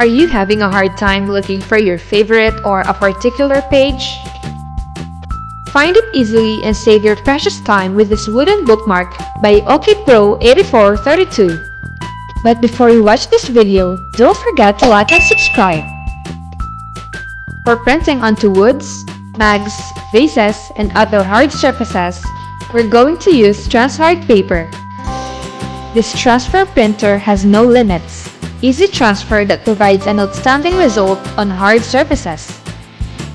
Are you having a hard time looking for your favorite or a particular page? Find it easily and save your precious time with this wooden bookmark by OKI PRO8432. But before you watch this video, don't forget to like and subscribe. For printing onto woods, mags, vases, and other hard surfaces, we're going to use transhard paper. This transfer printer has no limits. Easy transfer that provides an outstanding result on hard surfaces.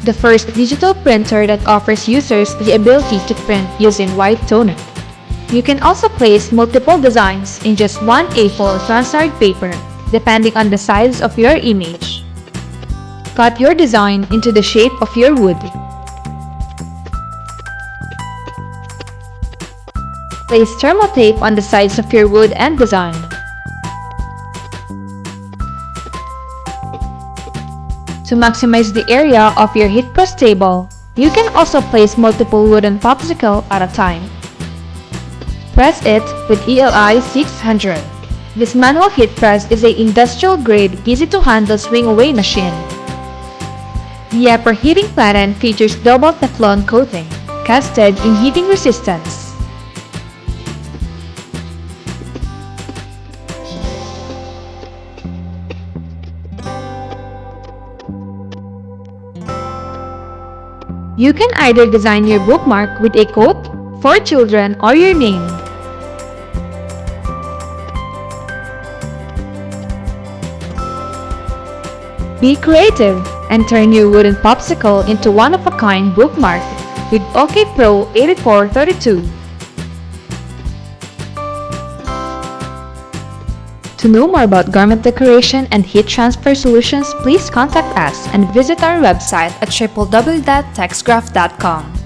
The first digital printer that offers users the ability to print using white toner. You can also place multiple designs in just one A4 transhard paper, depending on the size of your image. Cut your design into the shape of your wood. Place thermal tape on the sides of your wood and design. To maximize the area of your heat press table, you can also place multiple wooden popsicle at a time. Press it with ELI 600. This manual heat press is an industrial-grade, easy-to-handle swing-away machine. The upper heating platen features double Teflon coating, casted in heating resistance. You can either design your bookmark with a quote, for children, or your name. Be creative and turn your wooden popsicle into one-of-a-kind bookmark with OKI PRO8432. To know more about garment decoration and heat transfer solutions, please contact us and visit our website at www.texgraph.com.